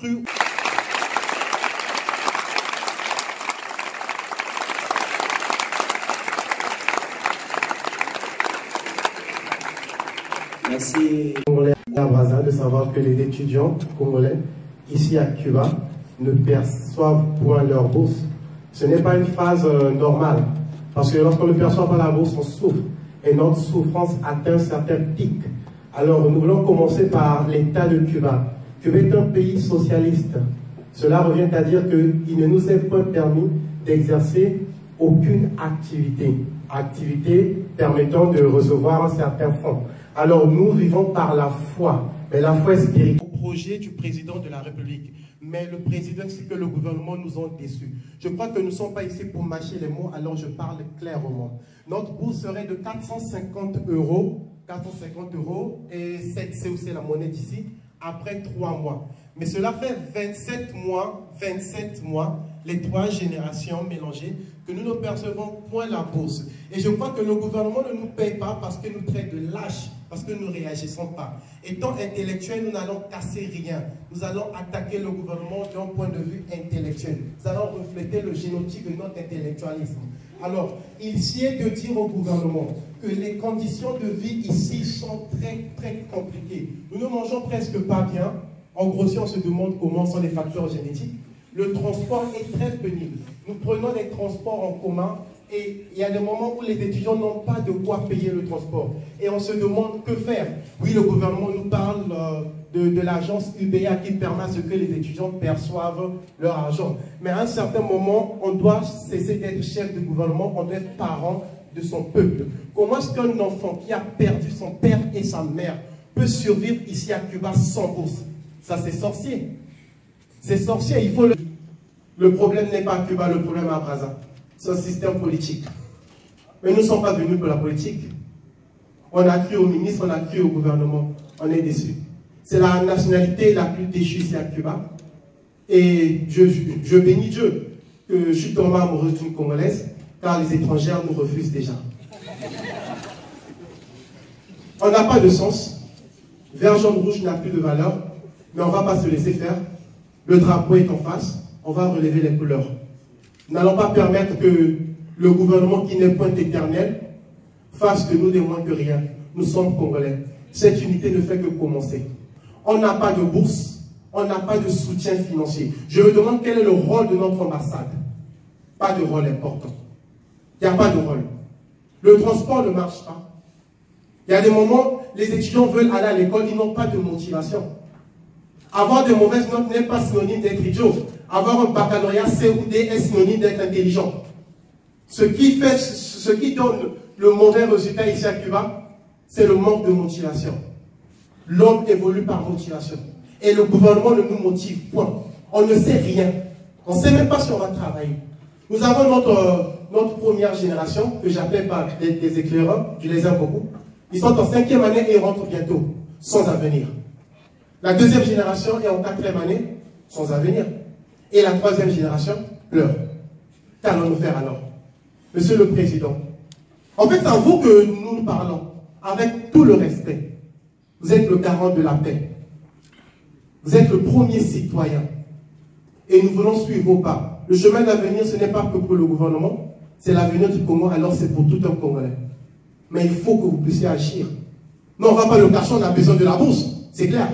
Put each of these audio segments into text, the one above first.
Merci à Brazza de savoir que les étudiants congolais ici à Cuba ne perçoivent point leur bourse. Ce n'est pas une phase normale, parce que lorsqu'on ne perçoit pas la bourse, on souffre, et notre souffrance atteint certains pics. Alors nous voulons commencer par l'État de Cuba. Cuba est un pays socialiste. Cela revient à dire qu'il ne nous est pas permis d'exercer aucune activité permettant de recevoir un certain fonds. Alors nous vivons par la foi, mais la foi est spirituelle. Au projet du président de la République, mais le président ainsi que le gouvernement nous ont déçus. Je crois que nous ne sommes pas ici pour mâcher les mots, alors je parle clairement. Notre bourse serait de 450 €, et c'est aussi la monnaie d'ici, après 3 mois. Mais cela fait 27 mois, les 3 générations mélangées, que nous ne percevons point la bourse. Et je crois que le gouvernement ne nous paye pas parce qu'il nous traite de lâches, parce que nous ne réagissons pas. Étant intellectuels, nous n'allons casser rien. Nous allons attaquer le gouvernement d'un point de vue intellectuel. Nous allons refléter le génotype de notre intellectualisme. Alors, il sied de dire au gouvernement que les conditions de vie ici sont très compliquées. Nous ne mangeons presque pas bien. En gros, si on se demande comment sont les facteurs génétiques, le transport est très pénible. Nous prenons des transports en commun et il y a des moments où les étudiants n'ont pas de quoi payer le transport. Et on se demande que faire. Oui, le gouvernement nous parle de l'agence UBA qui permet à ce que les étudiants perçoivent leur argent. Mais à un certain moment, on doit cesser d'être chef de gouvernement, on doit être parent de son peuple. Comment est-ce qu'un enfant qui a perdu son père et sa mère peut survivre ici à Cuba sans bourse? Ça, c'est sorcier. C'est sorcier, il faut le... Le problème n'est pas à Cuba, le problème est à Brazza. C'est un système politique. Mais nous ne sommes pas venus pour la politique. On a cru au ministre, on a cru au gouvernement. On est déçus. C'est la nationalité la plus déchue ici à Cuba. Et je bénis Dieu que je suis tombé amoureux d'une Congolaise, car les étrangères nous refusent déjà. On n'a pas de sens. Vert, jaune, rouge n'a plus de valeur. Mais on ne va pas se laisser faire. Le drapeau est en face. On va relever les couleurs. Nous n'allons pas permettre que le gouvernement qui n'est point éternel fasse de nous des moins que rien. Nous sommes Congolais. Cette unité ne fait que commencer. On n'a pas de bourse, on n'a pas de soutien financier. Je me demande quel est le rôle de notre ambassade. Pas de rôle important. Il n'y a pas de rôle. Le transport ne marche pas. Il y a des moments, les étudiants veulent aller à l'école, ils n'ont pas de motivation. Avoir de mauvaises notes n'est pas synonyme d'être idiot. Avoir un baccalauréat C ou D est synonyme d'être intelligent. Ce qui donne le mauvais résultat ici à Cuba, c'est le manque de motivation. L'homme évolue par motivation. Et le gouvernement ne nous motive point. On ne sait rien. On ne sait même pas si on va travailler. Nous avons notre première génération, que j'appelle des éclaireurs, je les aime beaucoup. Ils sont en 5e année et ils rentrent bientôt, sans avenir. La 2e génération est en 4e année, sans avenir. Et la 3e génération pleure. Qu'allons-nous faire alors? Monsieur le Président, en fait, c'est à vous que nous parlons, avec tout le respect. Vous êtes le garant de la paix. Vous êtes le premier citoyen. Et nous voulons suivre vos pas. Le chemin d'avenir, ce n'est pas que pour le gouvernement, c'est l'avenir du Congo, alors c'est pour tout un Congolais. Mais il faut que vous puissiez agir. Non, on ne va pas le cacher, on a besoin de la bourse, c'est clair.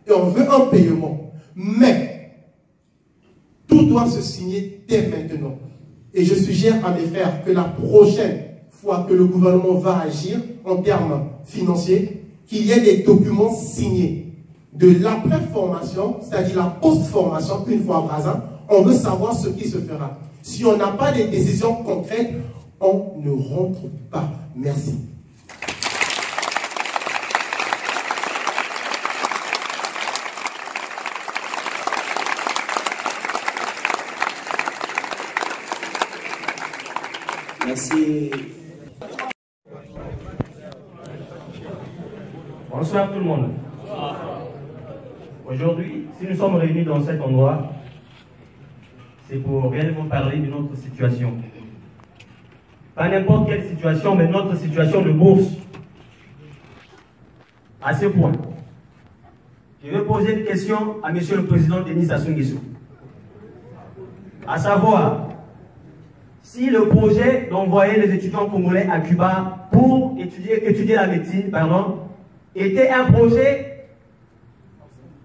Et on veut un paiement. Mais, tout doit se signer dès maintenant. Et je suggère à mes frères que la prochaine fois que le gouvernement va agir en termes financiers, qu'il y ait des documents signés de l'après-formation, c'est-à-dire la post-formation, une fois à Brazza, on veut savoir ce qui se fera. Si on n'a pas de décisions concrètes, on ne rentre pas. Merci. Merci. Bonsoir tout le monde. Aujourd'hui, si nous sommes réunis dans cet endroit, c'est pour réellement parler de notre situation. Pas n'importe quelle situation, mais notre situation de bourse. À ce point. je vais poser une question à M. le Président Denis Sassou Nguesso. À savoir, si le projet d'envoyer les étudiants congolais à Cuba pour étudier la médecine, était un projet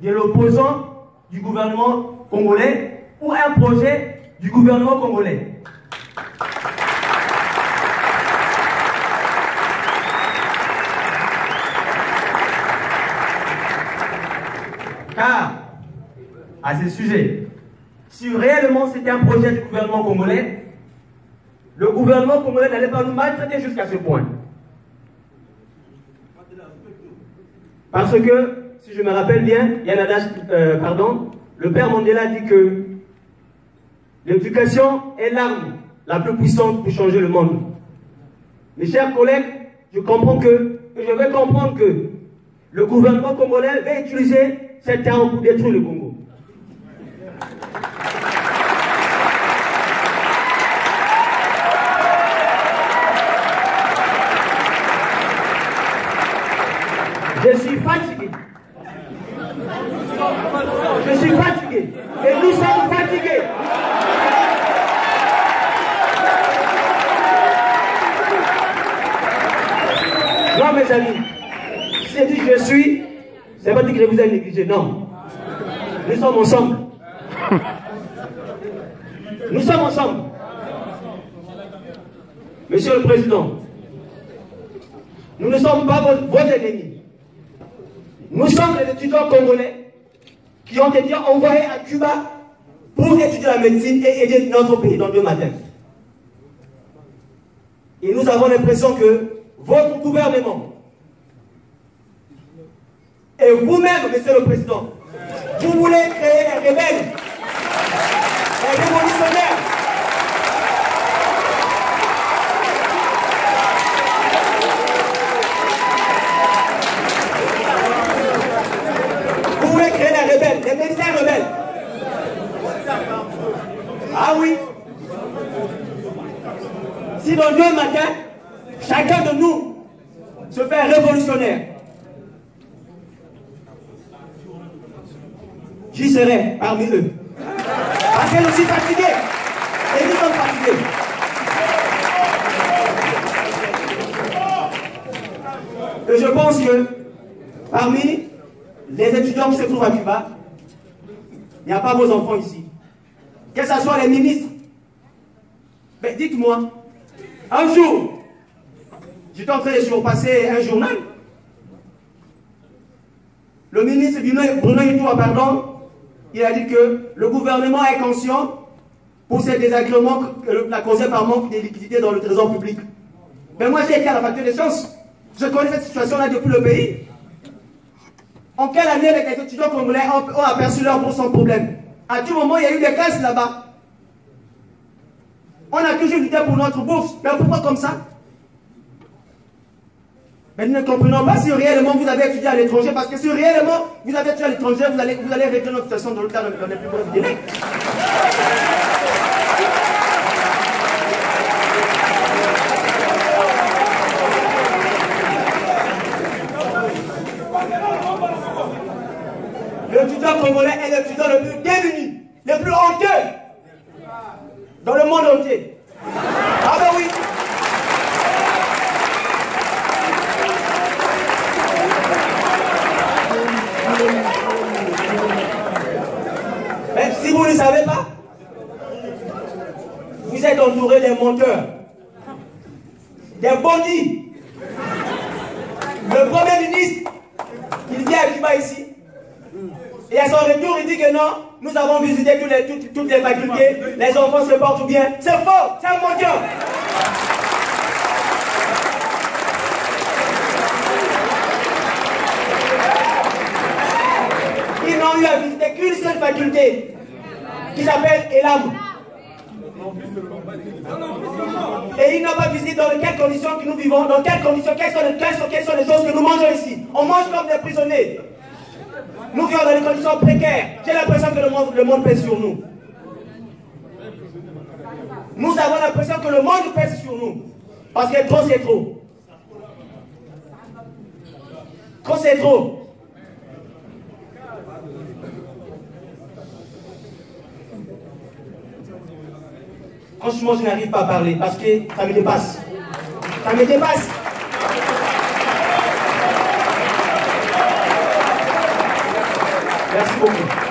de l'opposant du gouvernement congolais ou un projet du gouvernement congolais. Car, à ce sujet, si réellement c'était un projet du gouvernement congolais, le gouvernement congolais n'allait pas nous maltraiter jusqu'à ce point. Parce que, si je me rappelle bien, il y a un adage, le père Mandela dit que l'éducation est l'arme la plus puissante pour changer le monde. Mes chers collègues, je vais comprendre que le gouvernement congolais va utiliser cette arme pour détruire le Congo. Je suis fatigué. Je suis fatigué. Et nous sommes fatigués. Non, mes amis. Si je dis je suis, ça veut dire que je vous ai négligé. Non. Nous sommes ensemble. Nous sommes ensemble. Monsieur le Président, nous ne sommes pas vos ennemis. Nous sommes les étudiants congolais qui ont été envoyés à Cuba pour étudier la médecine et aider notre pays dans 2 matins. Et nous avons l'impression que votre gouvernement et vous-même, Monsieur le Président, vous voulez créer les rebelles, les révolutionnaires. Vous voulez créer les rebelles, les médecins rebelles. Ah oui. Si dans 2 matins, chacun de nous se fait révolutionnaire, j'y serai parmi eux. Parce que je suis fatigué. Et nous sommes fatigués. Et je pense que parmi les étudiants qui se trouvent à Cuba, il n'y a pas vos enfants ici. Que ce soit les ministres. Mais dites-moi, un jour, j'étais en train de surpasser un journal. Le ministre Bruno Itoa, il a dit que le gouvernement est conscient pour ces désagréments causés par manque de liquidité dans le trésor public. Mais moi, j'ai été à la faculté des sciences. Je connais cette situation-là depuis le pays. En quelle année les étudiants congolais ont aperçu leur bourse sans problème? À tout moment, il y a eu des caisses là-bas. On a toujours lutté pour notre bourse. Mais pourquoi comme ça? Mais nous ne comprenons pas si réellement vous avez étudié à l'étranger, parce que si réellement vous avez étudié à l'étranger, vous allez régler notre situation dans le cadre de les plus brefs délais. L'étudiant congolais est l'étudiant le plus démuni, le plus honteux dans le monde entier. Ah ben oui. Mais si vous ne savez pas, vous êtes entouré des menteurs, des bandits. Le Premier ministre, il vient à Cuba ici, et à son retour, il dit que non, nous avons visité toutes les facultés, les enfants se portent bien. C'est faux, c'est un menteur. Ils n'ont eu à visiter qu'une seule faculté, qui s'appelle Elam. Et ils n'ont pas visité dans quelles conditions que nous vivons, dans quelles conditions, quelles sont les choses que nous mangeons ici. On mange comme des prisonniers. Nous vivons dans des conditions précaires. J'ai l'impression que le monde pèse sur nous. Nous avons l'impression que le monde pèse sur nous. Parce que trop c'est trop. Trop c'est trop. Franchement, je n'arrive pas à parler parce que ça me dépasse. Ça me dépasse. Merci beaucoup.